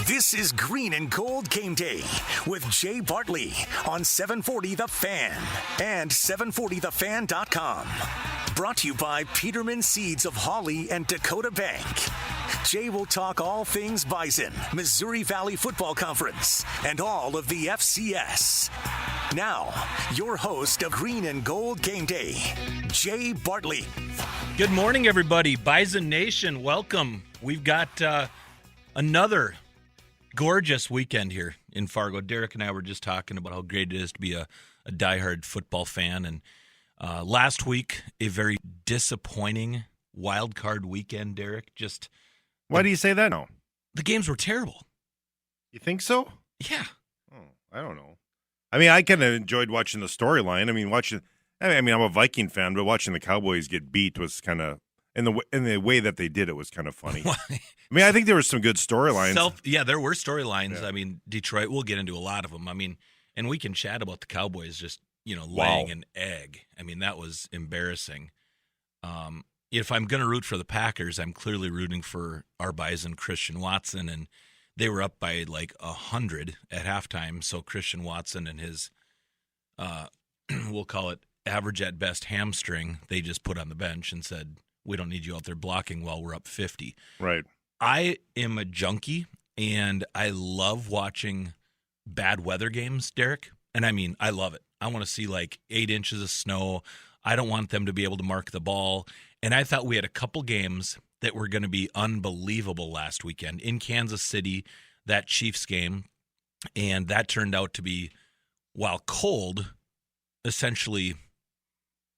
This is Green and Gold Game Day with Jay Bartley on 740 The Fan and 740thefan.com. Brought to you by Peterman Seeds of Hawley and Dakota Bank. Jay will talk all things Bison, Missouri Valley Football Conference, and all of the FCS. Now, your host of Green and Gold Game Day, Jay Bartley. Good morning, everybody. Bison Nation, welcome. We've got another gorgeous weekend here in Fargo. Derek and I were just talking about how great it is to be a diehard football fan. And last week, a very disappointing wild card weekend, Derek. Why do you say that now? The games were terrible. You think so? Yeah. Oh, I don't know. I mean, I kind of enjoyed watching the storyline. I'm a Viking fan, but watching the Cowboys get beat was kind of, in the way that they did it was kind of funny. I think there were some good storylines. There were storylines. Yeah. I mean, Detroit, we'll get into a lot of them. I mean, and we can chat about the Cowboys just, laying an egg. I mean, that was embarrassing. If I'm going to root for the Packers, I'm clearly rooting for our Bison, Christian Watson, and they were up by like 100 at halftime. So Christian Watson and his, we'll call it average at best hamstring, they just put on the bench and said, we don't need you out there blocking while we're up 50. Right. I am a junkie, and I love watching bad weather games, Derek. And I mean, I love it. I want to see like 8 inches of snow. I don't want them to be able to mark the ball. And I thought we had a couple games that were going to be unbelievable last weekend in Kansas City, that Chiefs game. And that turned out to be, while cold, essentially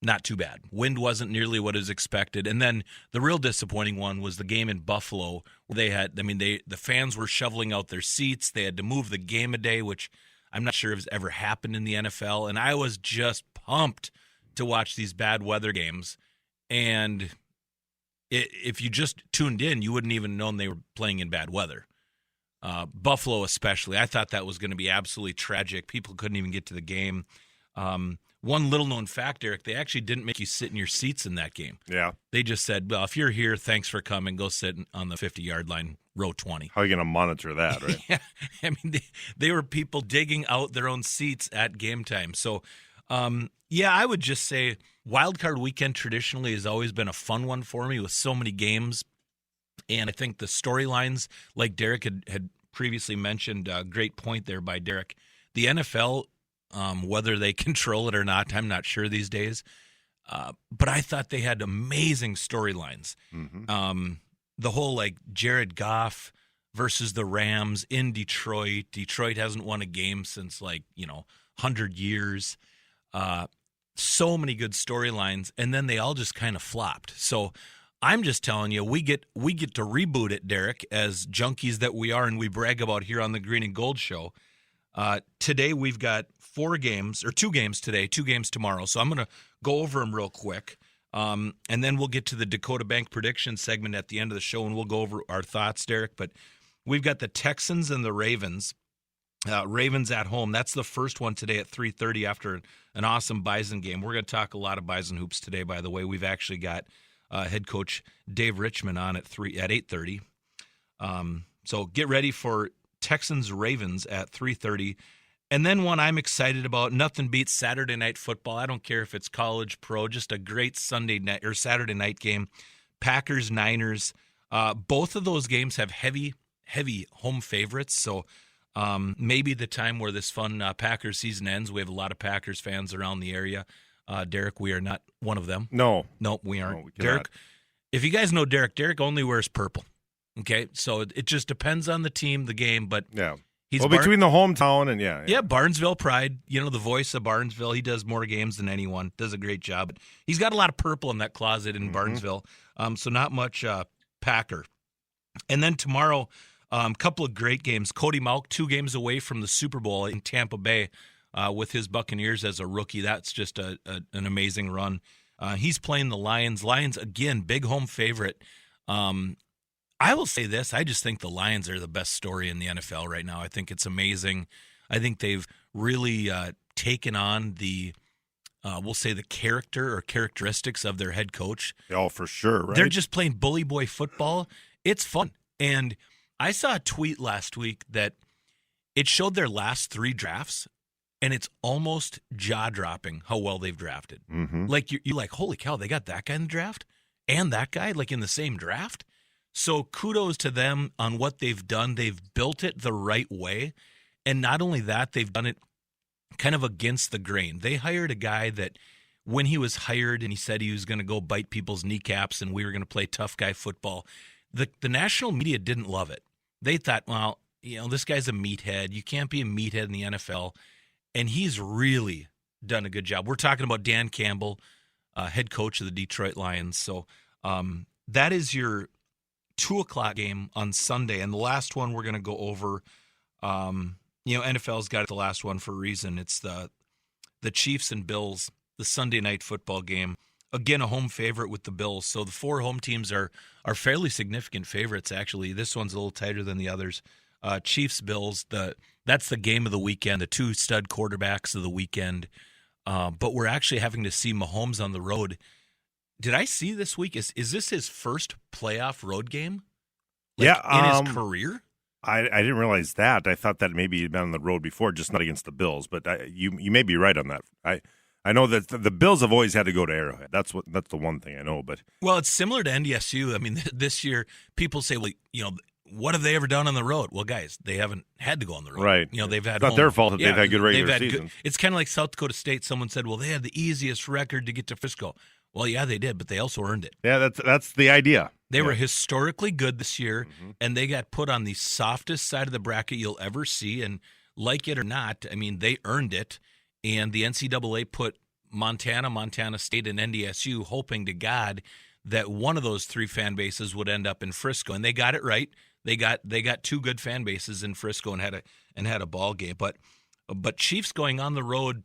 not too bad. Wind wasn't nearly what is expected. And then the real disappointing one was the game in Buffalo, where the fans were shoveling out their seats. They had to move the Gameday, which I'm not sure has ever happened in the NFL. And I was just pumped to watch these bad weather games. And if you just tuned in, you wouldn't even known they were playing in bad weather. Buffalo especially. I thought that was going to be absolutely tragic. People couldn't even get to the game. One little-known fact, Eric, they actually didn't make you sit in your seats in that game. Yeah. They just said, well, if you're here, thanks for coming. Go sit on the 50-yard line, row 20. How are you going to monitor that, right? Yeah. I mean, they were people digging out their own seats at game time. So, I would just say Wild Card Weekend traditionally has always been a fun one for me with so many games. And I think the storylines, like Derek had previously mentioned, great point there by Derek, the NFL, whether they control it or not, I'm not sure these days. But I thought they had amazing storylines. Mm-hmm. The whole like Jared Goff versus the Rams in Detroit. Detroit hasn't won a game since 100 years. So many good storylines, and then they all just kind of flopped. So I'm just telling you, we get to reboot it, Derek, as junkies that we are, and we brag about here on the Green and Gold Show. Today we've got 2 games today, 2 games tomorrow. So I'm going to go over them real quick. And then we'll get to the Dakota Bank prediction segment at the end of the show, and we'll go over our thoughts, Derek. But we've got the Texans and the Ravens. Ravens at home. That's the first one today at 3:30 after an awesome Bison game. We're going to talk a lot of Bison hoops today, by the way. We've actually got head coach Dave Richman on at 8:30. So get ready for Texans-Ravens at 3:30. And then one I'm excited about, nothing beats Saturday night football. I don't care if it's college, pro, just a great Sunday night or Saturday night game. Packers-Niners. Both of those games have heavy home favorites. So maybe the time where this fun Packers season ends. We have a lot of Packers fans around the area. Derek, we are not one of them. No, we aren't. No, we Derek, if you guys know Derek only wears purple. Okay, so it just depends on the team, the game, but yeah. He's between the hometown and yeah, Barnesville pride. The voice of Barnesville. He does more games than anyone. Does a great job. But he's got a lot of purple in that closet in Barnesville. So not much Packer. And then tomorrow, couple of great games. Cody Mauch, 2 games away from the Super Bowl in Tampa Bay with his Buccaneers as a rookie. That's just an amazing run. He's playing the Lions. Lions again, big home favorite. I will say this. I just think the Lions are the best story in the NFL right now. I think it's amazing. I think they've really taken on the, we'll say, the character or characteristics of their head coach. Oh, for sure, right? They're just playing bully boy football. It's fun. And I saw a tweet last week that it showed their last 3 drafts, and it's almost jaw-dropping how well they've drafted. Mm-hmm. Like, you're like, holy cow, they got that guy in the draft and that guy, like, in the same draft? So kudos to them on what they've done. They've built it the right way, and not only that, they've done it kind of against the grain. They hired a guy that when he was hired and he said he was going to go bite people's kneecaps and we were going to play tough guy football, the national media didn't love it. They thought, well, this guy's a meathead. You can't be a meathead in the NFL. And he's really done a good job. We're talking about Dan Campbell, head coach of the Detroit Lions. So that is your 2:00 game on Sunday. And the last one we're going to go over, NFL's got the last one for a reason. It's the Chiefs and Bills, the Sunday night football game. Again, a home favorite with the Bills. So the 4 home teams are fairly significant favorites, actually. This one's a little tighter than the others. Chiefs, Bills, that's the game of the weekend, the 2 stud quarterbacks of the weekend. But we're actually having to see Mahomes on the road. Did I see this week? Is this his first playoff road game? In his career? I didn't realize that. I thought that maybe he'd been on the road before, just not against the Bills. But you may be right on that. I know that the Bills have always had to go to Arrowhead. That's the one thing I know. But it's similar to NDSU. I mean, this year people say, well, what have they ever done on the road? Well, guys, they haven't had to go on the road. Right. They've had. It's not their fault that they've had good regular seasons. It's kind of like South Dakota State. Someone said, well, they had the easiest record to get to Frisco. Well, yeah, they did, but they also earned it. Yeah, that's the idea. They were historically good this year, and they got put on the softest side of the bracket you'll ever see. And like it or not, I mean, they earned it. And the NCAA put Montana State, and NDSU, hoping to God that one of those 3 fan bases would end up in Frisco, and they got it right. They got 2 good fan bases in Frisco and had a ball game. But Chiefs going on the road,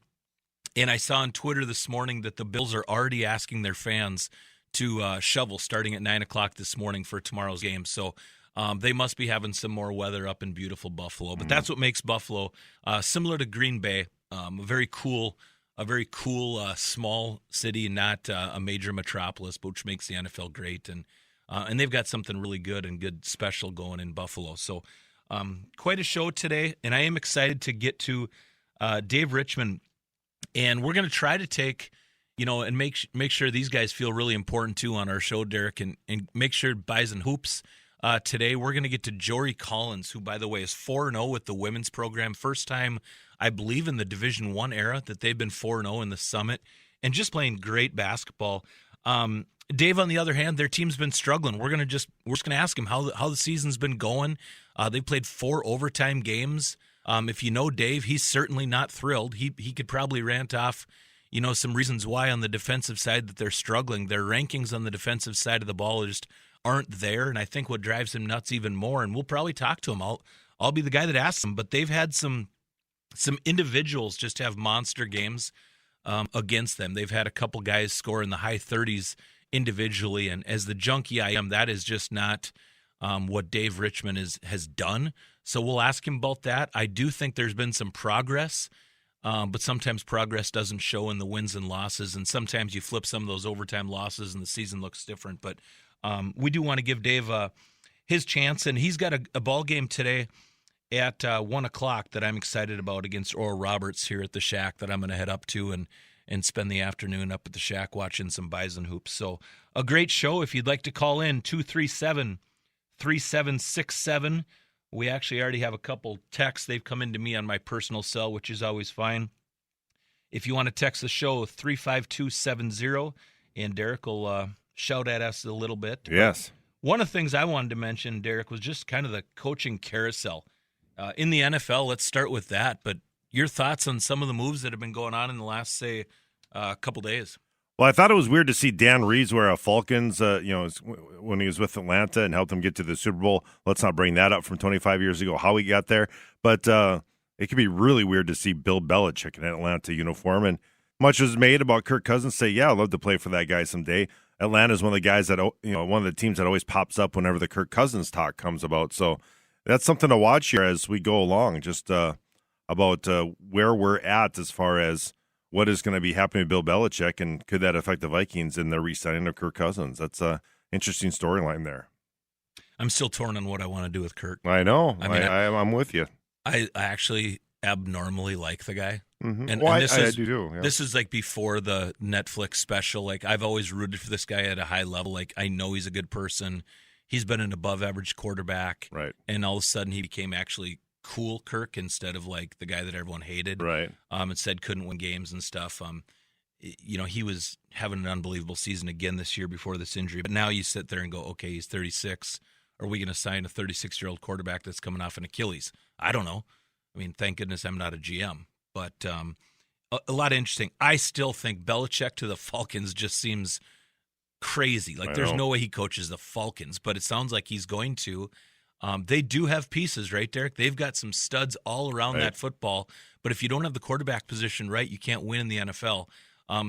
and I saw on Twitter this morning that the Bills are already asking their fans to shovel starting at 9:00 this morning for tomorrow's game. So they must be having some more weather up in beautiful Buffalo. But that's what makes Buffalo similar to Green Bay, a very cool small city, not a major metropolis, but which makes the NFL great. And they've got something really good and good special going in Buffalo. So quite a show today, and I am excited to get to Dave Richman. And we're going to try to take, and make sure these guys feel really important too on our show, Derek, and make sure Bison Hoops today. We're going to get to Jory Collins, who, by the way, is 4-0 with the women's program. First time, I believe, in the Division I era that they've been 4-0 in the Summit, and just playing great basketball. Dave, on the other hand, their team's been struggling. We're just going to ask him how the season's been going. They played 4 overtime games. If you know Dave, he's certainly not thrilled. He could probably rant off, some reasons why on the defensive side that they're struggling. Their rankings on the defensive side of the ball just aren't there, and I think what drives him nuts even more. And we'll probably talk to him. I'll be the guy that asks him. But they've had some individuals just have monster games against them. They've had a couple guys score in the high 30s individually, and as the junkie I am, that is just not what Dave Richman has done. So we'll ask him about that. I do think there's been some progress, but sometimes progress doesn't show in the wins and losses, and sometimes you flip some of those overtime losses and the season looks different. But we do want to give Dave his chance, and he's got a ball game today at 1:00 that I'm excited about against Oral Roberts here at the Shack that I'm going to head up to and spend the afternoon up at the Shack watching some Bison Hoops. So a great show. If you'd like to call in, 237-3767. We actually already have a couple texts. They've come into me on my personal cell, which is always fine. If you want to text the show, 35270, and Derek will shout at us a little bit. Yes. One of the things I wanted to mention, Derek, was just kind of the coaching carousel. In the NFL, let's start with that. But your thoughts on some of the moves that have been going on in the last, say, couple days? Well, I thought it was weird to see Dan Reeves wear a Falcons, when he was with Atlanta and helped them get to the Super Bowl. Let's not bring that up from 25 years ago, how he got there. But it could be really weird to see Bill Belichick in an Atlanta uniform. And much was made about Kirk Cousins. Say, yeah, I'd love to play for that guy someday. Atlanta is one of the guys that, one of the teams that always pops up whenever the Kirk Cousins talk comes about. So that's something to watch here as we go along, just about where we're at as far as what is going to be happening to Bill Belichick, and could that affect the Vikings in their re-signing of Kirk Cousins? That's an interesting storyline there. I'm still torn on what I want to do with Kirk. I know. I mean, I'm with you. I actually abnormally like the guy. Mm-hmm. And I this is, do too. Yeah. This is like before the Netflix special. Like, I've always rooted for this guy at a high level. Like, I know he's a good person. He's been an above-average quarterback. Right. And all of a sudden he became actually cool Kirk instead of like the guy that everyone hated. Right. And said couldn't win games and stuff. He was having an unbelievable season again this year before this injury. But now you sit there and go, okay, he's 36. Are we going to sign a 36-year-old quarterback that's coming off an Achilles? I don't know. I mean, thank goodness I'm not a GM. But a lot of interesting. I still think Belichick to the Falcons just seems crazy. Like, there's no way he coaches the Falcons, but it sounds like he's going to. They do have pieces, right, Derek? They've got some studs all around that football. But if you don't have the quarterback position right, you can't win in the NFL.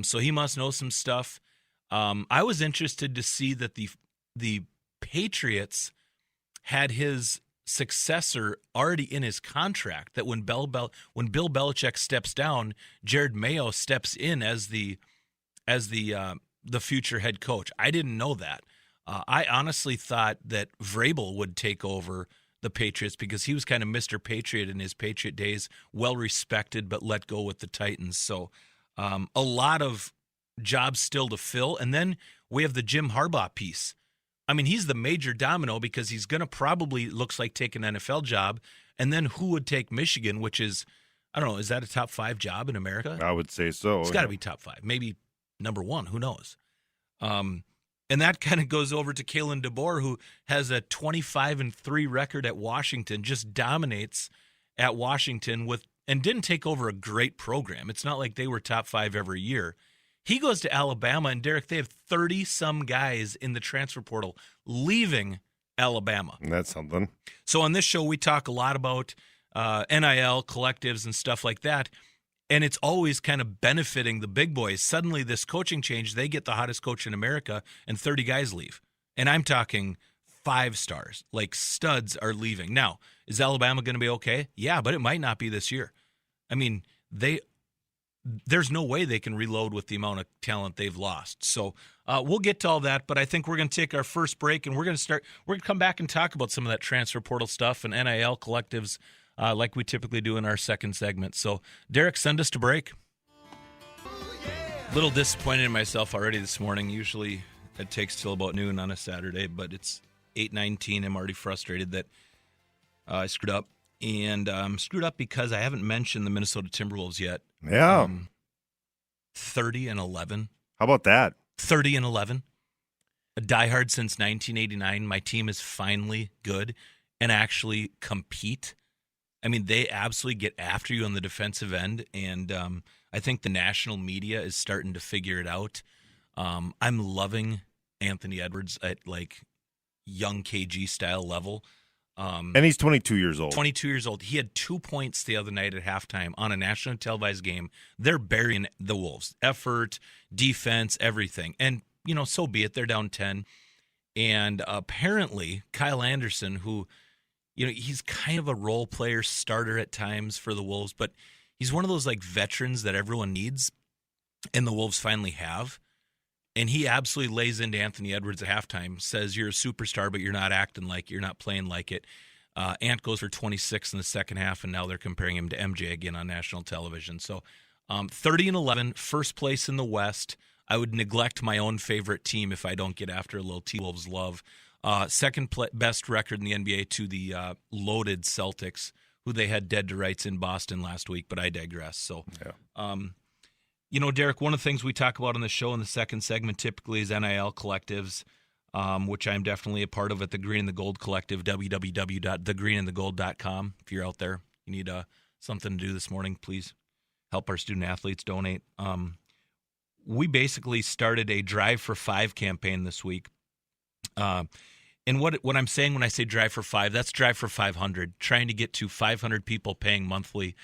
So he must know some stuff. I was interested to see that the Patriots had his successor already in his contract, that when Bill Belichick steps down, Jared Mayo steps in as the future head coach. I didn't know that. I honestly thought that Vrabel would take over the Patriots because he was kind of Mr. Patriot in his Patriot days, well respected, but let go with the Titans. So a lot of jobs still to fill. And then we have the Jim Harbaugh piece. I mean, he's the major domino because he's going to probably, looks like, take an NFL job. And then who would take Michigan, which is, I don't know, is that a top 5 job in America? I would say so. It's got to be top 5, maybe number 1. Who knows? And that kind of goes over to Kalen DeBoer, who has a 25-3 record at Washington, just dominates at Washington and didn't take over a great program. It's not like they were top 5 every year. He goes to Alabama, and Derek, they have 30-some guys in the transfer portal leaving Alabama. That's something. So on this show, we talk a lot about NIL, collectives, and stuff like that, and it's always kind of benefiting the big boys. Suddenly, this coaching change, they get the hottest coach in America, and 30 guys leave. And I'm talking 5 stars, like studs are leaving. Now, is Alabama going to be okay? Yeah, but it might not be this year. I mean, there's no way they can reload with the amount of talent they've lost. So we'll get to all that, but I think we're going to take our first break, and we're going to come back and talk about some of that transfer portal stuff and NIL collectives like we typically do in our second segment. So, Derek, send us to break. A little disappointed in myself already this morning. Usually it takes till about noon on a Saturday, but it's 8:19. I'm already frustrated that I screwed up. And I'm screwed up because I haven't mentioned the Minnesota Timberwolves yet. Yeah. 30-11. How about that? 30-11. A diehard since 1989. My team is finally good and actually compete. I mean, they absolutely get after you on the defensive end, and I think the national media is starting to figure it out. I'm loving Anthony Edwards at, like, young KG style level. And he's 22 years old. 22 years old. He had 2 points the other night at halftime on a nationally televised game. They're burying the Wolves. Effort, defense, everything. And, so be it. They're down 10. And apparently, Kyle Anderson, who, he's kind of a role player starter at times for the Wolves, but he's one of those, like, veterans that everyone needs, and the Wolves finally have. And he absolutely lays into Anthony Edwards at halftime, says you're a superstar, but you're not acting like you're not playing like it. Ant goes for 26 in the second half, and now they're comparing him to MJ again on national television. So 30-11, first place in the West. I would neglect my own favorite team if I don't get after a little T-Wolves love. Second best record in the NBA to the loaded Celtics, who they had dead to rights in Boston last week, but I digress. So, Derek, one of the things we talk about on the show in the second segment typically is NIL collectives, which I'm definitely a part of at the Green and the Gold Collective, www.thegreenandthegold.com. If you're out there, you need something to do this morning, please help our student athletes, donate. We basically started a Drive for 5 campaign this week. And what I'm saying when I say Drive for 5, that's Drive for 500, trying to get to 500 people paying monthly.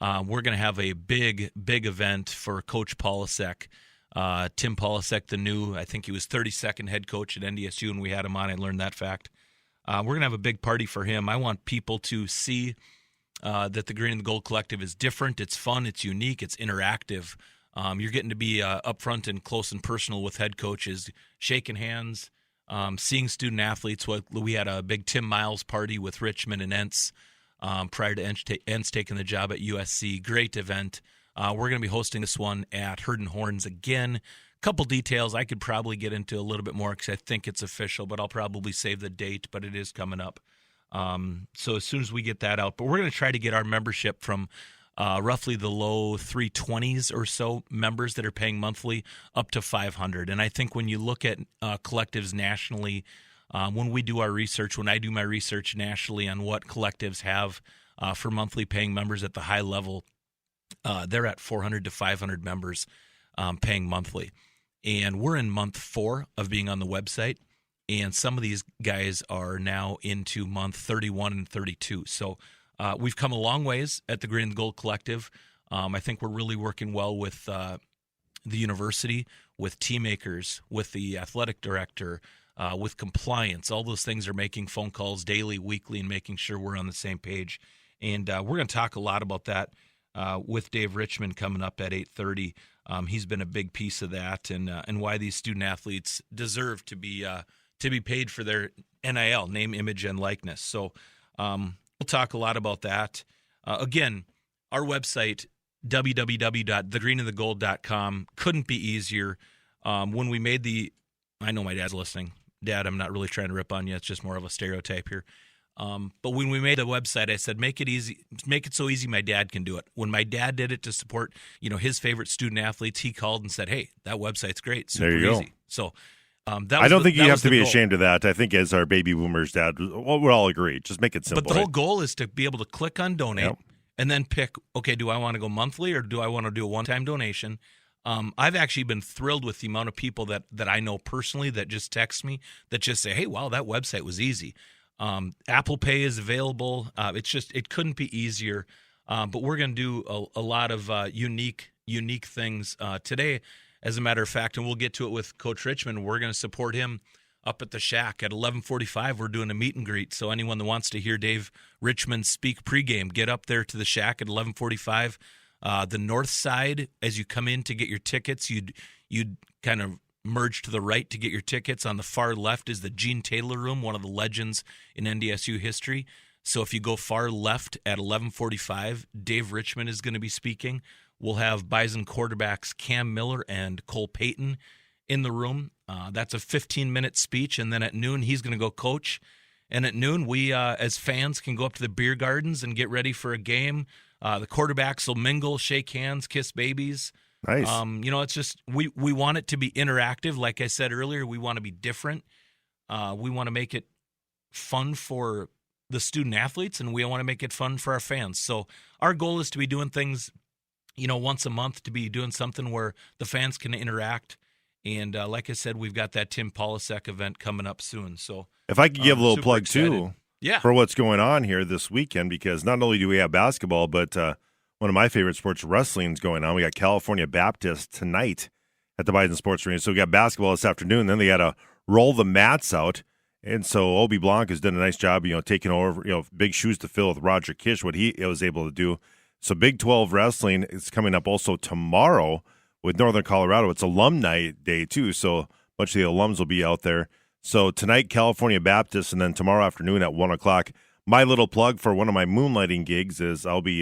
We're going to have a big event for Coach Polasek. Tim Polasek, the new, I think he was 32nd head coach at NDSU, and we had him on. I learned that fact. We're going to have a big party for him. I want people to see that the Green and the Gold Collective is different. It's fun. It's unique. It's interactive. You're getting to be up front and close and personal with head coaches, shaking hands, seeing student athletes. We had a big Tim Miles party with Richman and Entz prior to Entz taking the job at USC. Great event. We're going to be hosting this one at Herd and Horns again. Couple details I could probably get into a little bit more because I think it's official, but I'll probably save the date, but it is coming up. So as soon as we get that out, but we're going to try to get our membership from roughly the low 320s or so members that are paying monthly up to 500. And I think when you look at collectives nationally, when we do our research, when I do my research nationally on what collectives have for monthly paying members at the high level, they're at 400 to 500 members paying monthly. And we're in month 4 of being on the website. And some of these guys are now into month 31 and 32. So we've come a long ways at the Green and Gold Collective. I think we're really working well with the university, with team makers, with the athletic director, with compliance. All those things are making phone calls daily, weekly, and making sure we're on the same page. And we're going to talk a lot about that with Dave Richman coming up at 8:30. He's been a big piece of that, and why these student athletes deserve to be paid for their NIL, name, image, and likeness. So we'll talk a lot about that. Again, our website, www.thegreenandthegold.com, couldn't be easier. When we made I know my dad's listening. Dad, I'm not really trying to rip on you. It's just more of a stereotype here. But when we made the website, I said, make it easy, make it so easy my dad can do it. When my dad did it to support, his favorite student athletes, he called and said, hey, that website's great. Super there you easy. go. So I don't think you have to be ashamed of that. I think as our baby boomers, Dad, we'll all agree. Just make it simple. But the whole goal is to be able to click on donate and then pick, okay, do I want to go monthly or do I want to do a one-time donation? I've actually been thrilled with the amount of people that I know personally that just text me, that just say, hey, wow, that website was easy. Apple Pay is available. It couldn't be easier. But we're going to do a lot of unique things today. As a matter of fact, and we'll get to it with Coach Richman, we're going to support him up at the Shack at 11:45. We're doing a meet and greet. So anyone that wants to hear Dave Richman speak pregame, get up there to the Shack at 11:45. The north side, as you come in to get your tickets, you'd kind of merge to the right to get your tickets. On the far left is the Gene Taylor Room, one of the legends in NDSU history. So if you go far left at 11:45, Dave Richman is going to be speaking. We'll have Bison quarterbacks Cam Miller and Cole Payton in the room. That's a 15-minute speech, and then at noon he's going to go coach. And at noon we, as fans, can go up to the beer gardens and get ready for a game. The quarterbacks will mingle, shake hands, kiss babies. Nice. It's just we want it to be interactive. Like I said earlier, we want to be different. We want to make it fun for the student athletes, and we want to make it fun for our fans. So our goal is to be doing things, once a month, to be doing something where the fans can interact. And like I said, we've got that Tim Polasek event coming up soon. So if I could give a little plug excited. too, yeah, for what's going on here this weekend, because not only do we have basketball, but one of my favorite sports, wrestling, is going on. We got California Baptist tonight at the Bison Sports Arena. So we got basketball this afternoon. Then they got to roll the mats out. And so Obi Blanc has done a nice job, taking over, big shoes to fill with Roger Kish, what he was able to do. So Big 12 wrestling is coming up also tomorrow with Northern Colorado. It's alumni day too, so a bunch of the alums will be out there. So tonight, California Baptist, and then tomorrow afternoon at 1 o'clock. My little plug for one of my moonlighting gigs is I'll be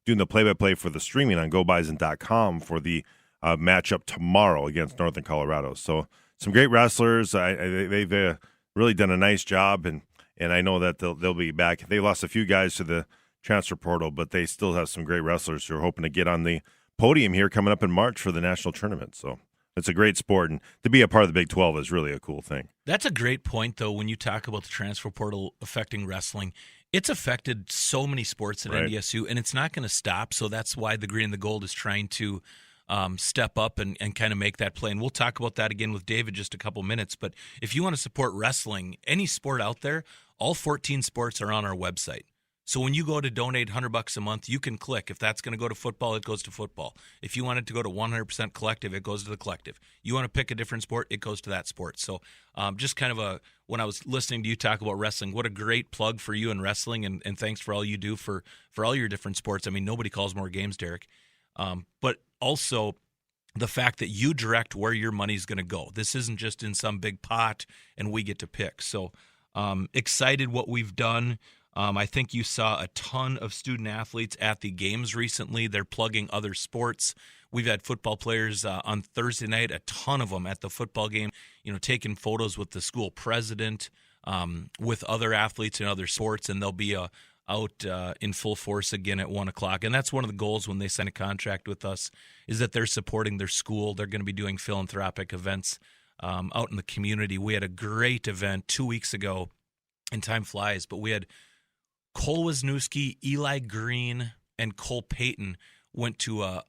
doing the play-by-play for the streaming on GoBison.com for the matchup tomorrow against Northern Colorado. So some great wrestlers. They've really done a nice job, and I know that they'll be back. They lost a few guys to the transfer portal, but they still have some great wrestlers who are hoping to get on the podium here coming up in March for the national tournament. So it's a great sport, and to be a part of the Big 12 is really a cool thing. That's a great point, though, when you talk about the transfer portal affecting wrestling. It's affected so many sports at NDSU, and it's not going to stop, so that's why the Green and the Gold is trying to step up and kind of make that play. And we'll talk about that again with David just a couple minutes. But if you want to support wrestling, any sport out there, all 14 sports are on our website. So when you go to donate $100 a month, you can click. If that's going to go to football, it goes to football. If you want it to go to 100% collective, it goes to the collective. You want to pick a different sport, it goes to that sport. So just kind of when I was listening to you talk about wrestling, what a great plug for you in wrestling, and thanks for all you do for all your different sports. I mean, nobody calls more games, Derek. But also, the fact that you direct where your money's going to go. This isn't just in some big pot and we get to pick. So excited what we've done. I think you saw a ton of student athletes at the games recently. They're plugging other sports. We've had football players on Thursday night, a ton of them at the football game, taking photos with the school president, with other athletes in other sports, and they'll be out in full force again at 1 o'clock. And that's one of the goals when they sign a contract with us, is that they're supporting their school. They're going to be doing philanthropic events out in the community. We had a great event 2 weeks ago, and time flies, but we had Cole Wisniewski, Eli Green, and Cole Payton went to a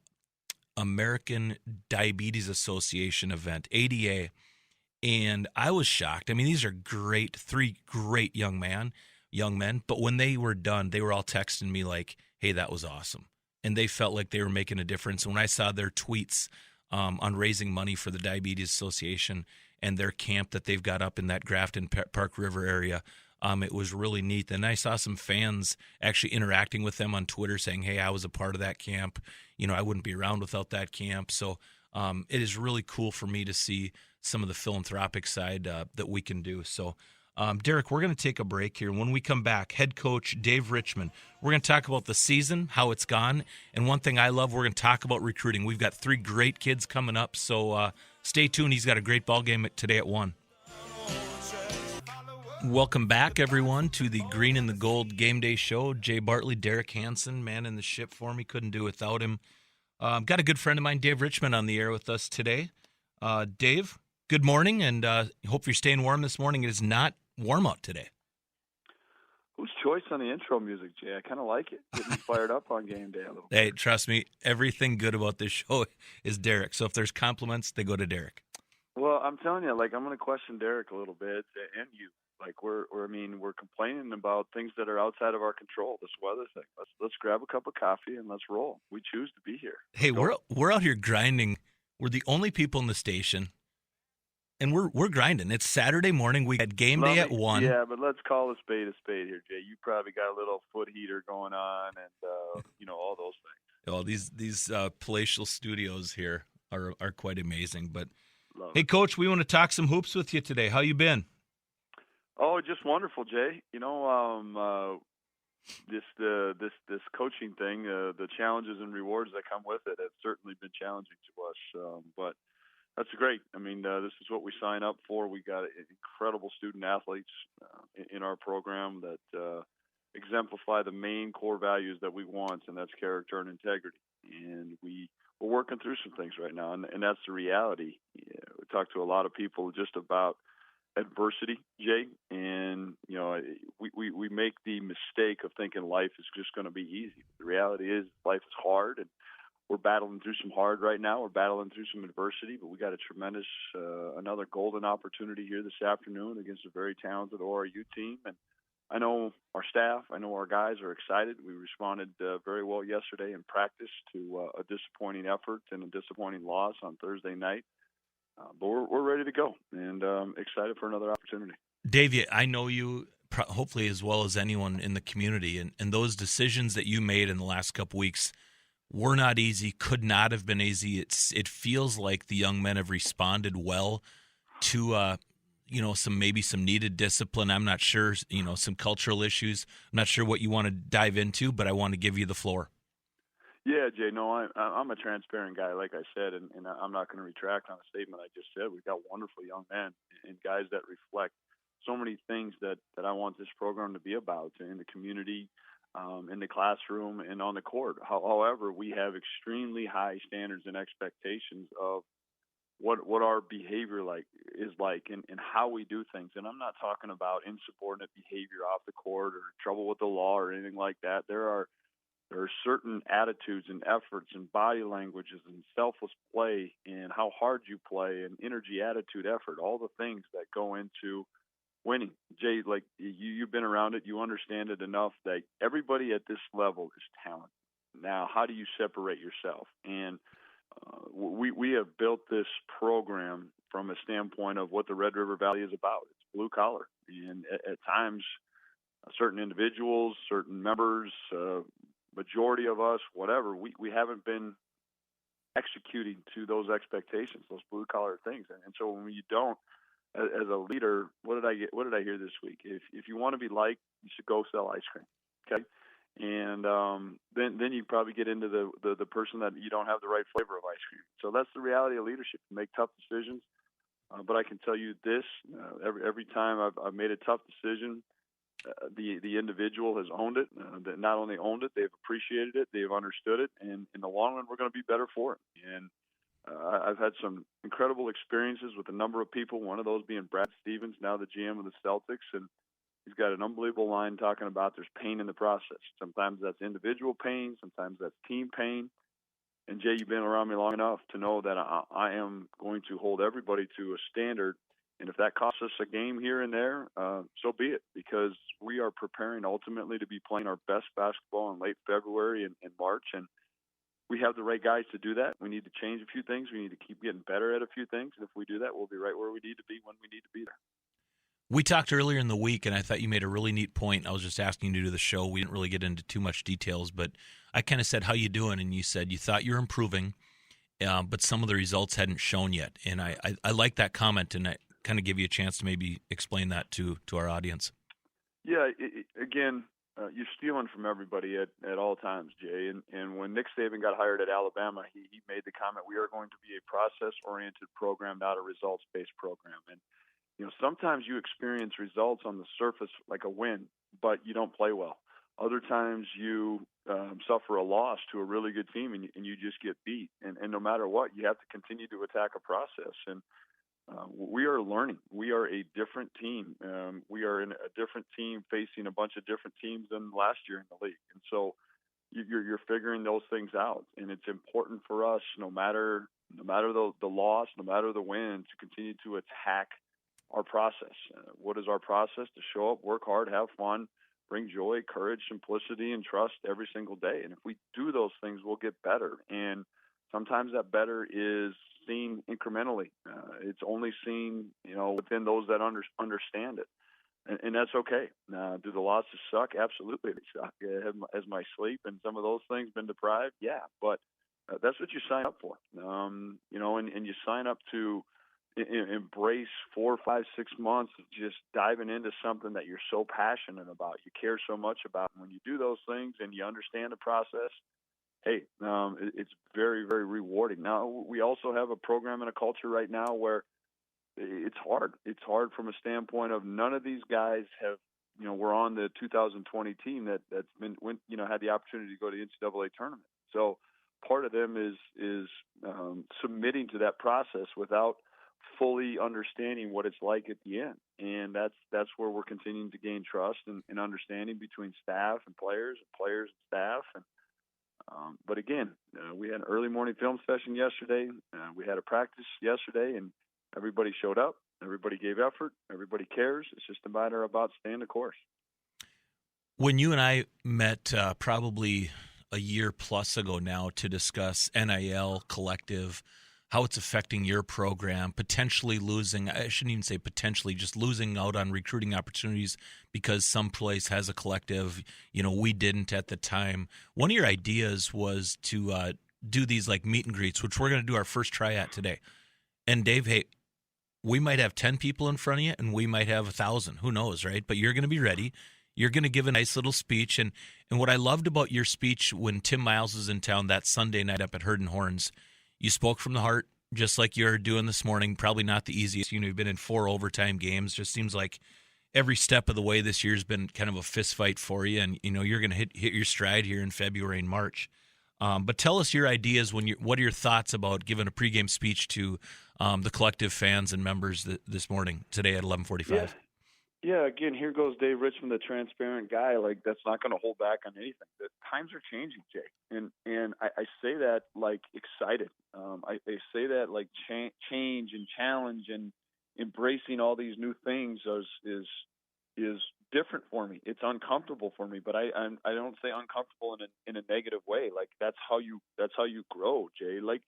American Diabetes Association event, ADA, and I was shocked. I mean, these are three great young men, but when they were done, they were all texting me like, hey, that was awesome. And they felt like they were making a difference. When I saw their tweets on raising money for the Diabetes Association and their camp that they've got up in that Grafton Park River area, it was really neat. And I saw some fans actually interacting with them on Twitter saying, hey, I was a part of that camp. I wouldn't be around without that camp. So it is really cool for me to see some of the philanthropic side that we can do. So, Derek, we're going to take a break here. When we come back, head coach Dave Richman, we're going to talk about the season, how it's gone. And one thing I love, we're going to talk about recruiting. We've got 3 great kids coming up. So stay tuned. He's got a great ball game today at 1. Welcome back, everyone, to the Green and the Gold Game Day Show. Jay Bartley, Derek Hansen, man in the ship for me. Couldn't do without him. Got a good friend of mine, Dave Richman, on the air with us today. Dave, good morning, and hope you're staying warm this morning. It is not warm out today. Whose choice on the intro music, Jay? I kind of like it. Getting me fired up on game day a little bit. Hey, trust me, everything good about this show is Derek. So if there's compliments, they go to Derek. Well, I'm telling you, I'm going to question Derek a little bit, and you. We're complaining about things that are outside of our control. This weather thing. Let's grab a cup of coffee and let's roll. We choose to be here. Hey, we're out here grinding. We're the only people in the station, and we're grinding. It's Saturday morning. We had game day at 1. Yeah, but let's call a spade here, Jay. You probably got a little foot heater going on, and all those things. Oh, these palatial studios here are quite amazing. But Love hey, it. Coach, we want to talk some hoops with you today. How you been? Oh, just wonderful, Jay. This coaching thing, the challenges and rewards that come with it have certainly been challenging to us. But that's great. This is what we sign up for. We got incredible student athletes in our program that exemplify the main core values that we want, and that's character and integrity. And we're working through some things right now, and that's the reality. We talk to a lot of people just about adversity, Jay, and we make the mistake of thinking life is just going to be easy. The reality is life is hard, and we're battling through some hard right now. We're battling through some adversity, but we got a tremendous another golden opportunity here this afternoon against a very talented ORU team. And I know our staff, I know our guys are excited. We responded very well yesterday in practice to a disappointing effort and a disappointing loss on Thursday night. But we're ready to go, and excited for another opportunity. Dave, I know you hopefully as well as anyone in the community, and those decisions that you made in the last couple weeks were not easy, could not have been easy. It feels like the young men have responded well to some needed discipline. I'm not sure, some cultural issues. I'm not sure what you want to dive into, but I want to give you the floor. Yeah, Jay, no, I'm a transparent guy, like I said, and I'm not going to retract on a statement I just said. We've got wonderful young men and guys that reflect so many things that I want this program to be about in the community, in the classroom, and on the court. However, we have extremely high standards and expectations of what our behavior is like and how we do things. And I'm not talking about insubordinate behavior off the court or trouble with the law or anything like that. There are certain attitudes and efforts and body languages and selfless play and how hard you play and energy, attitude, effort, all the things that go into winning. Jay, like you've been around it, you understand it enough that everybody at this level is talented. Now, how do you separate yourself? And we have built this program from a standpoint of what the Red River Valley is about. It's blue collar. And at times, certain individuals, certain members, majority of us, whatever, we haven't been executing to those expectations, those blue collar things. And so when you don't, as a leader, what did I hear this week? If you want to be liked, you should go sell ice cream. Okay. And then you probably get into the person that you don't have the right flavor of ice cream. So that's the reality of leadership. You make tough decisions. But I can tell you this: every time I've made a tough decision, the individual has owned it. That not only owned it, they've appreciated it, they've understood it, and in the long run, we're going to be better for it. And I've had some incredible experiences with a number of people. One of those being Brad Stevens, now the GM of the Celtics, and he's got an unbelievable line talking about there's pain in the process. Sometimes that's individual pain, sometimes that's team pain. And Jay, you've been around me long enough to know that I am going to hold everybody to a standard. And if that costs us a game here and there, so be it, because we are preparing ultimately to be playing our best basketball in late February and March. And we have the right guys to do that. We need to change a few things. We need to keep getting better at a few things. And if we do that, we'll be right where we need to be when we need to be there. We talked earlier in the week, and I thought you made a really neat point. I was just asking you to do the show. We didn't really get into too much details, but I kind of said, how you doing? And you said you thought you were improving, but some of the results hadn't shown yet. And I like that comment, and I kind of give you a chance to maybe explain that to our audience. Yeah, again, you're stealing from everybody at all times, Jay. And when Nick Saban got hired at Alabama, he made the comment, we are going to be a process-oriented program, not a results-based program. And sometimes you experience results on the surface like a win, but you don't play well. Other times you suffer a loss to a really good team and you just get beat. And no matter what, you have to continue to attack a process. And we are learning. We are a different team. We are in a different team facing a bunch of different teams than last year in the league. And so you're figuring those things out. And it's important for us, no matter the loss, no matter the win, to continue to attack our process. What is our process? To show up, work hard, have fun, bring joy, courage, simplicity, and trust every single day. And if we do those things, we'll get better. And sometimes that better is seen incrementally. It's only seen, within those that understand it. And that's okay. Do the losses suck? Absolutely, they suck. Has my sleep and some of those things been deprived? Yeah, but that's what you sign up for. And you sign up to embrace 4, 5, 6 months of just diving into something that you're so passionate about, you care so much about. And when you do those things and you understand the process, hey, it's very, very rewarding. Now, we also have a program and a culture right now where it's hard. It's hard from a standpoint of none of these guys have, we're on the 2020 team that's been, had the opportunity to go to the NCAA tournament. So part of them is submitting to that process without fully understanding what it's like at the end. And that's where we're continuing to gain trust and understanding between staff and players and staff. And but again, we had an early morning film session yesterday. We had a practice yesterday, and everybody showed up. Everybody gave effort. Everybody cares. It's just a matter about staying the course. When you and I met probably a year plus ago now to discuss NIL collective, how it's affecting your program, potentially losing, I shouldn't even say potentially, just losing out on recruiting opportunities because some place has a collective, we didn't at the time. One of your ideas was to do these like meet and greets, which we're going to do our first try at today. And Dave, hey, we might have 10 people in front of you and we might have 1,000, who knows, right? But you're going to be ready. You're going to give a nice little speech. And what I loved about your speech when Tim Miles was in town that Sunday night up at Herd and Horns, you spoke from the heart, just like you're doing this morning. Probably not the easiest. You've been in 4 overtime games. Just seems like every step of the way this year's been kind of a fist fight for you. And, you're going to hit your stride here in February and March. But tell us your ideas. What are your thoughts about giving a pregame speech to the collective fans and members this morning, today at 11:45? Yeah, again, here goes Dave Richman, the transparent guy. Like, that's not going to hold back on anything. The times are changing, Jay. And I say that like excited. I say that like change and challenge and embracing all these new things is different for me. It's uncomfortable for me, but I don't say uncomfortable in a negative way. Like, that's how you grow, Jay. Like,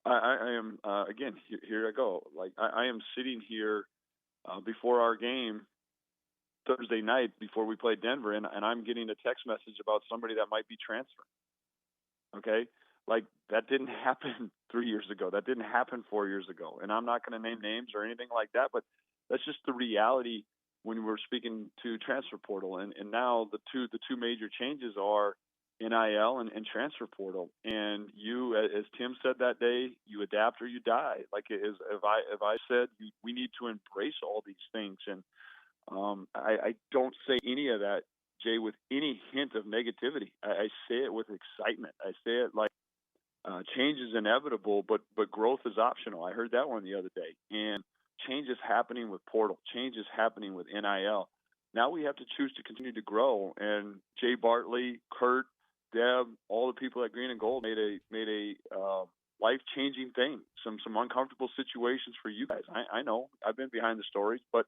I am again, here I go. Like, I am sitting here before our game Thursday night before we played Denver, and I'm getting a text message about somebody that might be transferring. Okay, Like, that didn't happen 3 years ago. That didn't happen 4 years ago. And I'm not going to name names or anything like that, but that's just the reality when we're speaking to transfer portal. And now the two major changes are NIL and transfer portal. And you, as Tim said that day, you adapt or you die. Like, if I said, we need to embrace all these things. And I don't say any of that, Jay, with any hint of negativity. I say it with excitement. I say it like, change is inevitable, but growth is optional. I heard that one the other day. And change is happening with portal. Change is happening with NIL. Now we have to choose to continue to grow. And Jay, Bartley, Kurt, Deb, all the people at Green and Gold made a life-changing thing. Some uncomfortable situations for you guys. I know. I've been behind the stories, but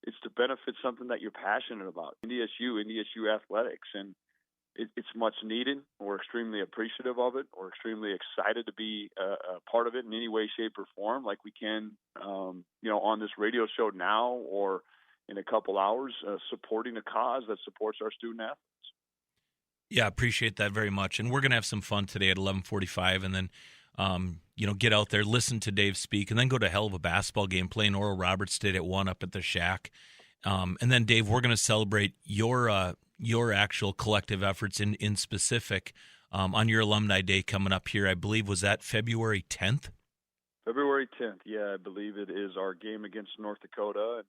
it's to benefit something that you're passionate about. NDSU athletics, and it's much needed. We're extremely appreciative of it. We're extremely excited to be a part of it in any way, shape, or form, like we can, on this radio show now or in a couple hours, supporting a cause that supports our student athletes. Yeah, appreciate that very much. And we're going to have some fun today at 11:45, and then, get out there, listen to Dave speak, and then go to a hell of a basketball game, playing Oral Roberts today at 1 up at the Shack. And then, Dave, we're going to celebrate your actual collective efforts in specific on your Alumni Day coming up here. I believe, was that February 10th? February 10th, yeah, I believe it is our game against North Dakota.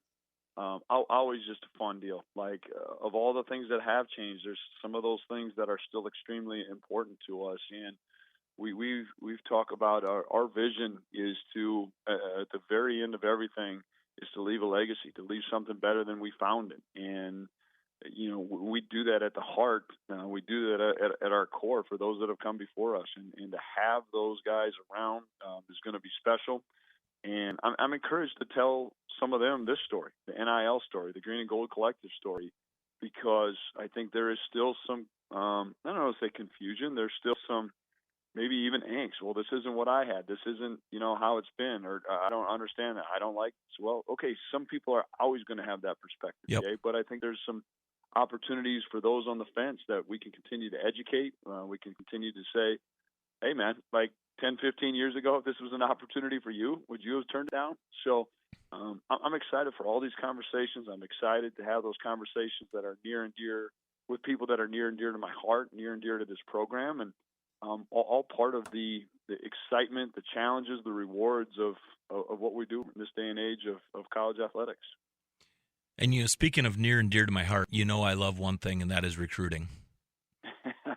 Always just a fun deal. Like, of all the things that have changed, there's some of those things that are still extremely important to us. And we've talked about our vision is to, at the very end of everything, is to leave a legacy, to leave something better than we found it. And we do that at the heart. We do that at our core for those that have come before us. And to have those guys around is going to be special. And I'm encouraged to tell some of them this story, the NIL story, the Green and Gold Collective story, because I think there is still some, I don't know if say confusion. There's still some, maybe even angst. Well, this isn't what I had. This isn't, how it's been, or I don't understand that. I don't like this. Well, okay, some people are always going to have that perspective, yep. Jay, but I think there's some opportunities for those on the fence that we can continue to educate. We can continue to say, hey, man, like 10, 15 years ago, if this was an opportunity for you, would you have turned it down? So I'm excited for all these conversations. I'm excited to have those conversations that are near and dear with people that are near and dear to my heart, near and dear to this program, and all part of the excitement, the challenges, the rewards of what we do in this day and age of college athletics. And, speaking of near and dear to my heart, I love one thing, and that is recruiting.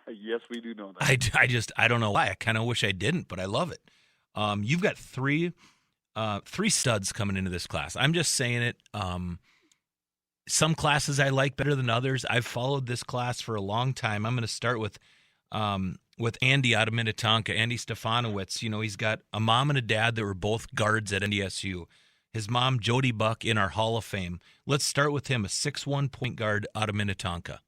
Yes, we do know that. I don't know why. I kind of wish I didn't, but I love it. You've got three studs coming into this class. I'm just saying it. Some classes I like better than others. I've followed this class for a long time. I'm going to start with Andy out of Minnetonka, Andy Stefanowicz. He's got a mom and a dad that were both guards at NDSU. His mom, Jody Buck, in our Hall of Fame. Let's start with him, a 6'1" point guard out of Minnetonka.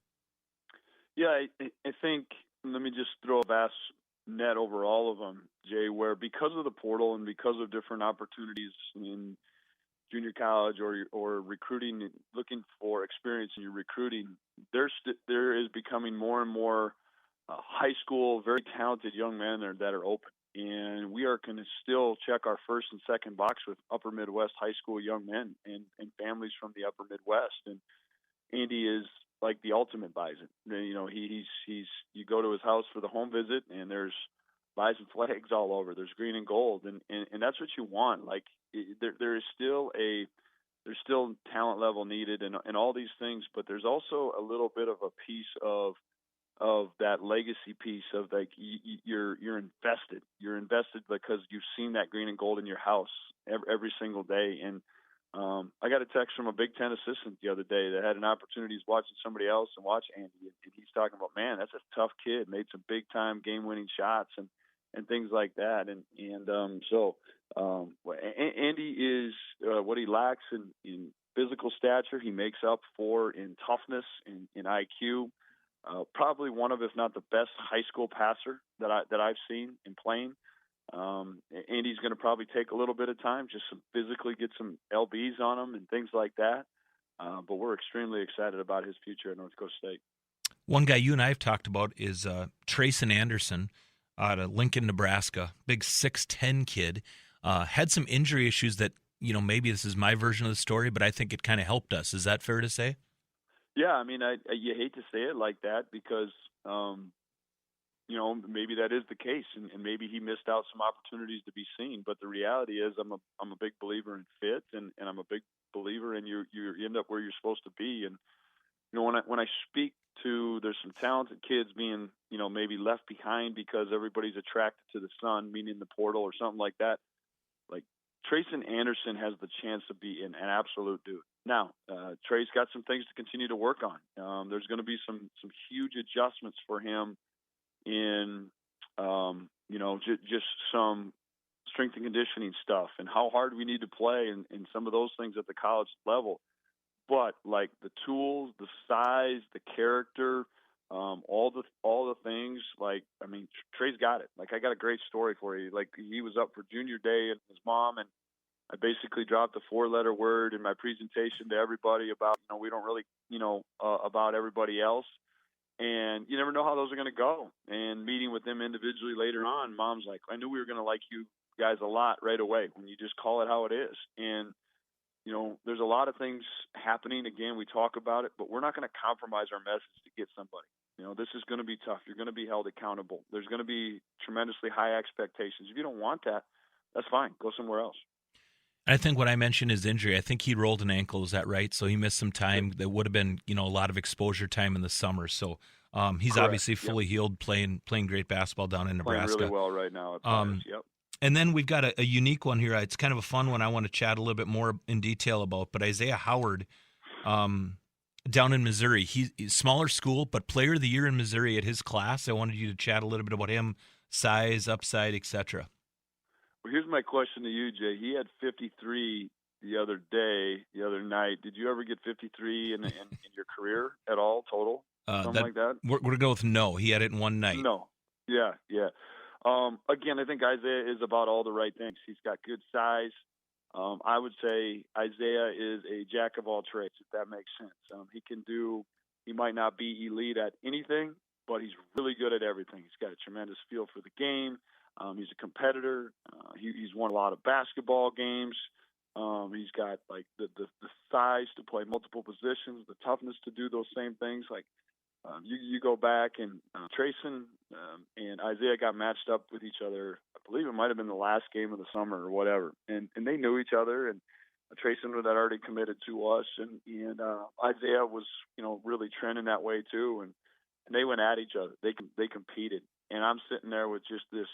Yeah, I think, let me just throw a vast net over all of them, Jay, where because of the portal and because of different opportunities in junior college or recruiting, looking for experience in your recruiting, there is becoming more and more high school, very talented young men there that are open. And we are going to still check our first and second box with upper Midwest high school young men and families from the upper Midwest. And Andy is like the ultimate bison. He's you go to his house for the home visit and there's bison flags all over. There's green and gold. And that's what you want. Like there's still talent level needed and all these things, but there's also a little bit of a piece of that legacy piece of like you're invested. You're invested because you've seen that green and gold in your house every single day. And I got a text from a Big Ten assistant the other day that had an opportunity. He's watching somebody else and watch Andy, and he's talking about, man, that's a tough kid. Made some big time game winning shots and things like that. So Andy is what he lacks in physical stature, he makes up for in toughness, in IQ. Probably one of, if not the best, high school passer that I've seen in playing. Andy's going to probably take a little bit of time, just physically get some LBs on him and things like that. But we're extremely excited about his future at North Dakota State. One guy you and I have talked about is Trayson Anderson out of Lincoln, Nebraska. Big 6'10" kid. Had some injury issues that, maybe this is my version of the story, but I think it kind of helped us. Is that fair to say? Yeah, I mean, you hate to say it like that because, maybe that is the case, and maybe he missed out some opportunities to be seen. But the reality is, I'm a big believer in fit, and I'm a big believer in you end up where you're supposed to be. And when I speak to, there's some talented kids being maybe left behind because everybody's attracted to the sun, meaning the portal or something like that. Like Trayson Anderson has the chance to be an absolute dude. Now, Trey's got some things to continue to work on. There's going to be some huge adjustments for him in, just some strength and conditioning stuff and how hard we need to play and some of those things at the college level. But like the tools, the size, the character, all the things, Trey's got it. Like I got a great story for you. Like he was up for junior day and his mom, and I basically dropped a 4-letter word in my presentation to everybody about, we don't really, about everybody else. And you never know how those are going to go. And meeting with them individually later on, mom's like, I knew we were going to like you guys a lot right away when you just call it how it is. And, there's a lot of things happening. Again, we talk about it, but we're not going to compromise our message to get somebody. This is going to be tough. You're going to be held accountable. There's going to be tremendously high expectations. If you don't want that, that's fine. Go somewhere else. I think what I mentioned is injury. I think he rolled an ankle. Is that right? So he missed some time. That would have been, a lot of exposure time in the summer. So he's Correct. obviously fully healed, playing great basketball down in Nebraska. Playing really well right now at Pirates. Yep. And then we've got a unique one here. It's kind of a fun one I want to chat a little bit more in detail about. But Isaiah Howard down in Missouri, he's smaller school, but player of the year in Missouri at his class. I wanted you to chat a little bit about him, size, upside, etc. Well, here's my question to you, Jay. He had 53 the other night. Did you ever get 53 in your career at all, total? Something like that? We're going to go with no. He had it in one night. No. Yeah. Again, I think Isaiah is about all the right things. He's got good size. I would say Isaiah is a jack of all trades, if that makes sense. He might not be elite at anything, but he's really good at everything. He's got a tremendous feel for the game. He's a competitor. He's won a lot of basketball games. He's got like the size to play multiple positions, the toughness to do those same things. Like you go back and Trayson and Isaiah got matched up with each other. I believe it might have been the last game of the summer or whatever, and they knew each other. And Trayson had already committed to us, and Isaiah was really trending that way too. And they went at each other. They competed, and I'm sitting there with just this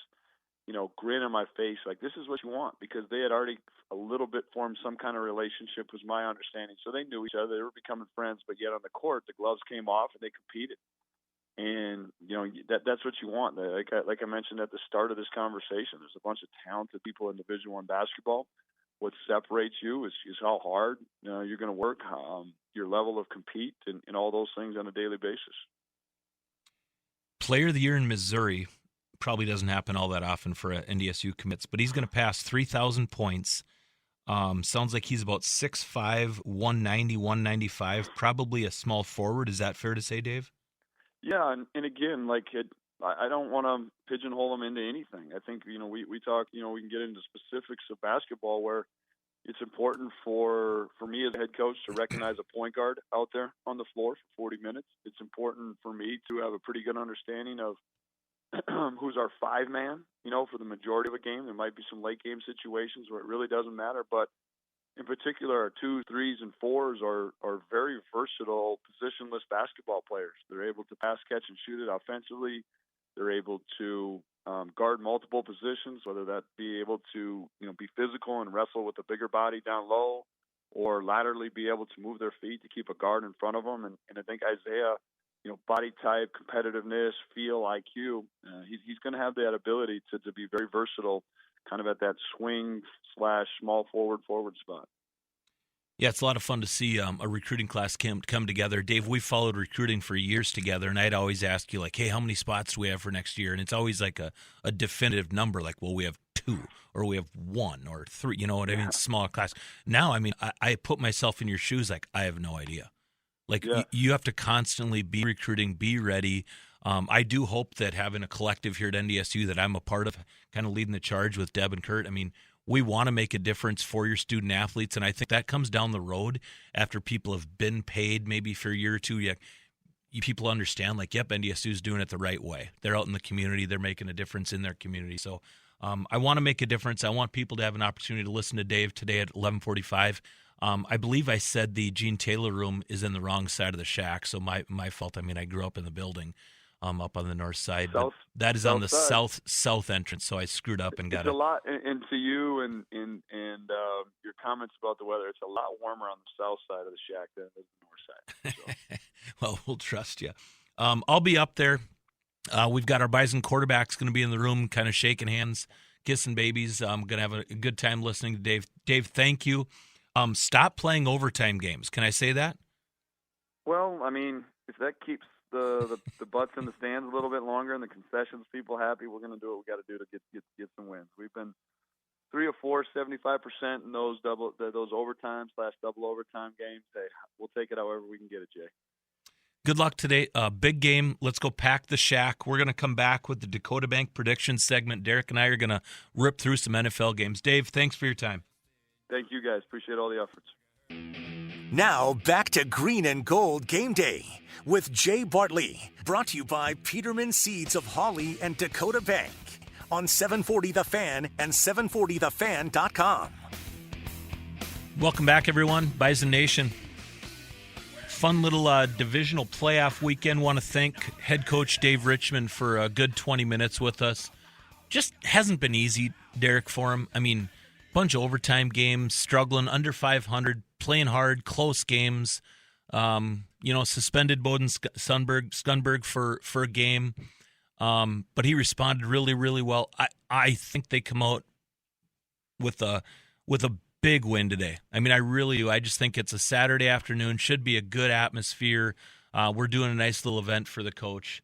grin on my face, like this is what you want, because they had already a little bit formed some kind of relationship, was my understanding. So they knew each other, they were becoming friends, but yet on the court, the gloves came off and they competed. And, that's what you want. Like I mentioned at the start of this conversation, there's a bunch of talented people in Division I basketball. What separates you is how hard you're going to work, your level of compete, and all those things on a daily basis. Player of the year in Missouri probably doesn't happen all that often for NDSU commits, but he's going to pass 3,000 points. Sounds like he's about 6'5", 190, 195, probably a small forward. Is that fair to say, Dave? Yeah, and again, I don't want to pigeonhole him into anything. I think, we talk, we can get into specifics of basketball where it's important for me as a head coach to recognize a point guard out there on the floor for 40 minutes. It's important for me to have a pretty good understanding of who's our 5-man, for the majority of a game. There might be some late game situations where it really doesn't matter, but in particular, our 2s, 3s, and 4s are very versatile positionless basketball players. They're able to pass, catch, and shoot it offensively. They're able to guard multiple positions, whether that be able to be physical and wrestle with a bigger body down low, or laterally be able to move their feet to keep a guard in front of them. And I think Isaiah, body type, competitiveness, feel, IQ, he's going to have that ability to be very versatile, kind of at that swing / small forward spot. Yeah, it's a lot of fun to see a recruiting class come together. Dave, we've followed recruiting for years together, and I'd always ask you, like, hey, how many spots do we have for next year? And it's always like a definitive number, like, well, we have 2, or we have 1, or 3, you know what I mean? Small class. Now, I put myself in your shoes, like, I have no idea. Like, you have to constantly be recruiting, be ready. I do hope that having a collective here at NDSU that I'm a part of, kind of leading the charge with Deb and Kurt, I mean, we want to make a difference for your student athletes, and I think that comes down the road after people have been paid maybe for a year or two. You people understand, like, yep, NDSU is doing it the right way. They're out in the community. They're making a difference in their community. So I want to make a difference. I want people to have an opportunity to listen to Dave today at 11:45. I believe I said the Gene Taylor room is in the wrong side of the shack, so my fault. I mean, I grew up in the building up on the north side. But that is on the south entrance, so I screwed up and got it. It's a lot, and to you and your comments about the weather, it's a lot warmer on the south side of the shack than it is the north side. So. Well, we'll trust you. I'll be up there. We've got our Bison quarterbacks going to be in the room, kind of shaking hands, kissing babies. I'm going to have a good time listening to Dave. Dave, thank you. Stop playing overtime games. Can I say that? Well, I mean, if that keeps the butts in the stands a little bit longer and the concessions people happy, we're going to do what we got to do to get some wins. We've been 3 or 4, 75% in those overtime / double overtime games. Hey, we'll take it however we can get it, Jay. Good luck today. Big game. Let's go pack the shack. We're going to come back with the Dakota Bank prediction segment. Derek and I are going to rip through some NFL games. Dave, thanks for your time. Thank you, guys. Appreciate all the efforts. Now back to Green and Gold Game Day with Jay Bartley. Brought to you by Peterman Seeds of Hawley and Dakota Bank on 740 The Fan and 740thefan.com. Welcome back, everyone. Bison Nation. Fun little divisional playoff weekend. Want to thank head coach Dave Richman for a good 20 minutes with us. Just hasn't been easy, Derek, for him. I mean, bunch of overtime games, struggling, under 500, playing hard, close games. Suspended Bowden Skunberg for a game. But he responded really, really well. I think they come out with a big win today. I mean, I really do. I just think it's a Saturday afternoon, should be a good atmosphere. We're doing a nice little event for the coach.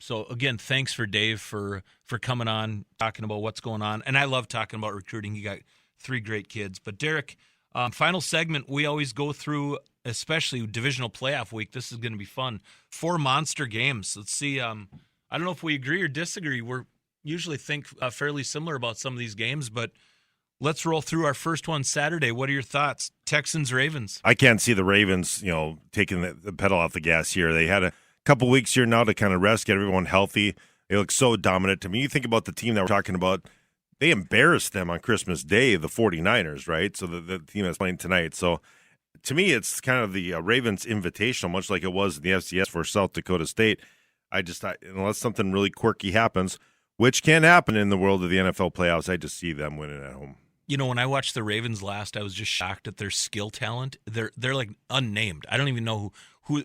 So again, thanks for Dave for coming on, talking about what's going on. And I love talking about recruiting. You got 3 great kids. But Derek, final segment, we always go through, especially divisional playoff week. This is going to be fun. 4 monster games. Let's see. I don't know if we agree or disagree. We're usually think fairly similar about some of these games, but let's roll through our first one Saturday. What are your thoughts? Texans-Ravens. I can't see the Ravens, taking the pedal off the gas here. They had a couple weeks here now to kind of rest, get everyone healthy. They look so dominant to me. You think about the team that we're talking about, they embarrassed them on Christmas Day, the 49ers, right? So the team that's playing tonight. So to me, it's kind of the Ravens Invitational, much like it was in the FCS for South Dakota State. Unless something really quirky happens, which can happen in the world of the NFL playoffs, I just see them winning at home. When I watched the Ravens last, I was just shocked at their skill talent. They're like unnamed. I don't even know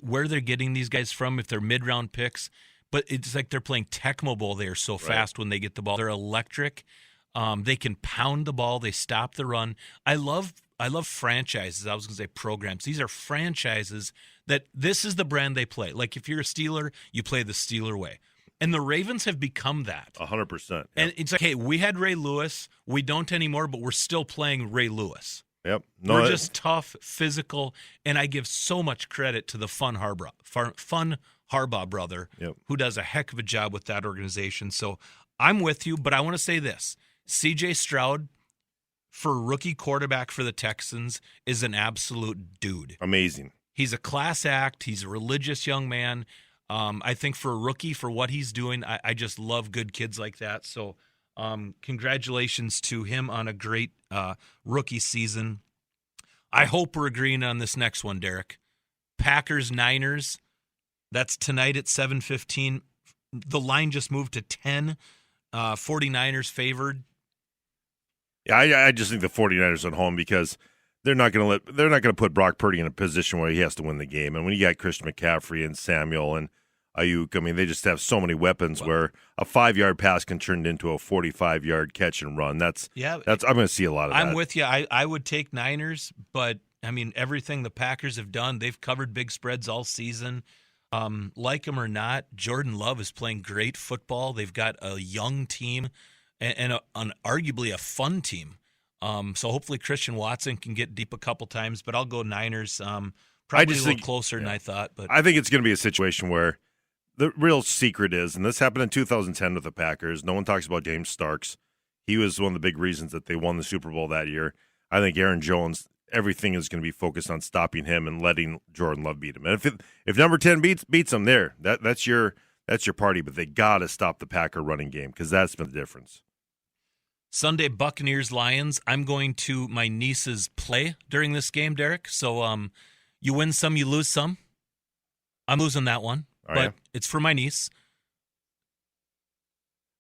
where they're getting these guys from, if they're mid-round picks. But it's like they're playing Tecmo Bowl. They are so fast when they get the ball. They're electric. They can pound the ball. They stop the run. I love franchises. I was going to say programs. These are franchises that this is the brand they play. Like if you're a Steeler, you play the Steeler way. And the Ravens have become that. 100%. Yep. And it's like, hey, we had Ray Lewis. We don't anymore, but we're still playing Ray Lewis. Yep. We're just tough, physical, and I give so much credit to the Fun Harbaugh brother, who does a heck of a job with that organization. So I'm with you, but I want to say this. C.J. Stroud, for rookie quarterback for the Texans, is an absolute dude. Amazing. He's a class act. He's a religious young man. I think for a rookie, for what he's doing, I just love good kids like that. So congratulations to him on a great rookie season. I hope we're agreeing on this next one, Derek. Packers-Niners, that's tonight at 7:15. The line just moved to 10. 49ers favored. Yeah, I just think the 49ers at home because they're not going to put Brock Purdy in a position where he has to win the game. And when you got Christian McCaffrey and Samuel and Ayuk, I mean, they just have so many weapons where a 5-yard pass can turn into a 45-yard catch and run. I'm going to see a lot of that. I'm with you. I would take Niners, but I mean, everything the Packers have done, they've covered big spreads all season. Like him or not, Jordan Love is playing great football. They've got a young team and an arguably a fun team. So hopefully Christian Watson can get deep a couple times, but I'll go Niners. Probably a little closer than I thought. But I think it's going to be a situation where the real secret is, and this happened in 2010 with the Packers, no one talks about James Starks. He was one of the big reasons that they won the Super Bowl that year. I think Aaron Jones, everything is going to be focused on stopping him and letting Jordan Love beat him. And if number 10 beats him there, that's your party. But they got to stop the Packer running game because that's been the difference. Sunday, Buccaneers-Lions. I'm going to my niece's play during this game, Derek. So you win some, you lose some. I'm losing that one, but it's for my niece.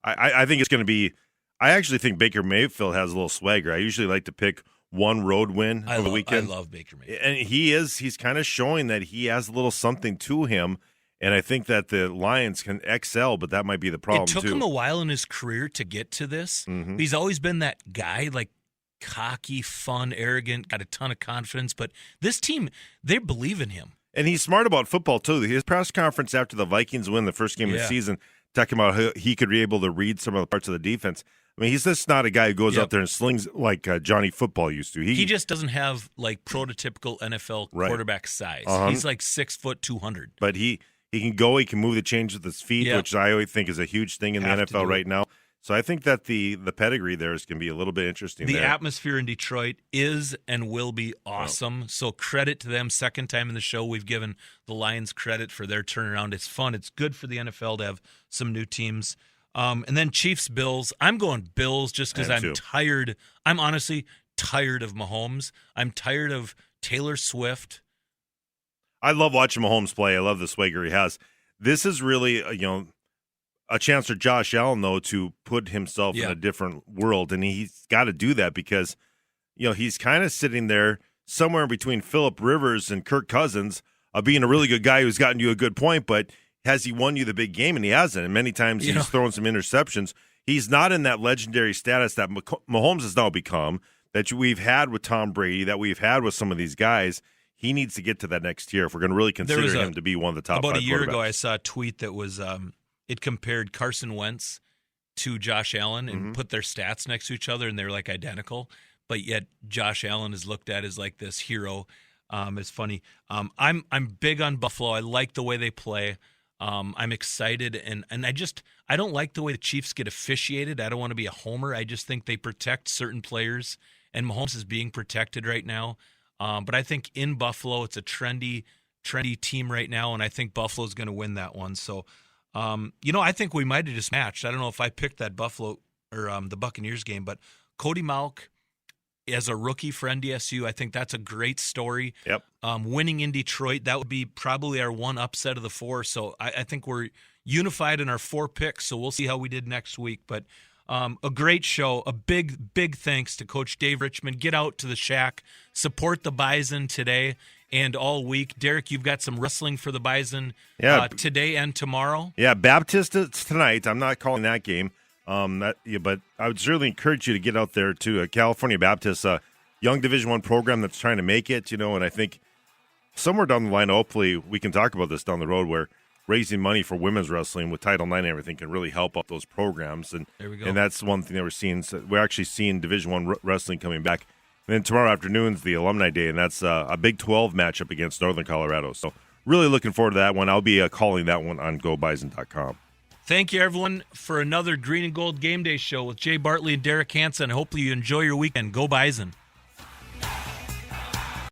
I think it's going to be – I actually think Baker Mayfield has a little swagger. I usually like to pick one road win over the weekend. I love Baker Mayfield. And he's kind of showing that he has a little something to him, and I think that the Lions can excel, but that might be the problem, It took him a while in his career to get to this. Mm-hmm. He's always been that guy, like cocky, fun, arrogant, got a ton of confidence, but this team, they believe in him. And he's smart about football, too. His press conference after the Vikings win the first game of the season, talking about how he could be able to read some of the parts of the defense. I mean, he's just not a guy who goes out there and slings like Johnny Football used to. He just doesn't have, like, prototypical NFL quarterback size. He's like 6 foot 200. But he can go, he can move the chains with his feet, which I always think is a huge thing in the NFL right now. So I think that the pedigree there is going to be a little bit interesting. The atmosphere in Detroit is and will be awesome. So credit to them. Second time in the show, we've given the Lions credit for their turnaround. It's fun. It's good for the NFL to have some new teams. And then Chiefs-Bills. I'm going Bills just because I'm tired. I'm honestly tired of Mahomes. I'm tired of Taylor Swift. I love watching Mahomes play. I love the swagger he has. This is really, a chance for Josh Allen, though, to put himself in a different world. And he's got to do that because, he's kind of sitting there somewhere between Phillip Rivers and Kirk Cousins of being a really good guy who's gotten you a good point, but has he won you the big game? And he hasn't. And many times he's thrown some interceptions. He's not in that legendary status that Mahomes has now become, that we've had with Tom Brady, that we've had with some of these guys. He needs to get to that next tier if we're going to really consider him to be one of the top 5 About a year ago, quarterbacks. I saw a tweet that was it compared Carson Wentz to Josh Allen and put their stats next to each other, and they're like identical. But yet Josh Allen is looked at as like this hero. It's funny. I'm big on Buffalo. I like the way they play. I'm excited, and I don't like the way the Chiefs get officiated. I don't want to be a homer. I just think they protect certain players, and Mahomes is being protected right now. But I think in Buffalo, it's a trendy team right now, and I think Buffalo's going to win that one. So, I think we might have just matched. I don't know if I picked that Buffalo or the Buccaneers game, but Cody Mauch as a rookie for NDSU, I think that's a great story. Yep. Winning in Detroit, that would be probably our one upset of the 4. So I think we're unified in our 4 picks. So we'll see how we did next week. But a great show. A big thanks to Coach Dave Richman. Get out to the Shack, support the Bison today and all week. Derek, you've got some wrestling for the Bison today and tomorrow. Yeah, Baptist is tonight. I'm not calling that game. But I would certainly encourage you to get out there to California Baptist, a young Division I program that's trying to make it, and I think somewhere down the line, hopefully we can talk about this down the road where raising money for women's wrestling with Title IX and everything can really help out those programs. And there we go. And that's one thing that we're seeing. So we're actually seeing Division I wrestling coming back. And then tomorrow afternoon's the Alumni Day, and that's a Big 12 matchup against Northern Colorado. So really looking forward to that one. I'll be calling that one on GoBison.com. Thank you, everyone, for another Green and Gold Game Day show with Jay Bartley and Derek Hansen. Hopefully you enjoy your weekend. Go Bison.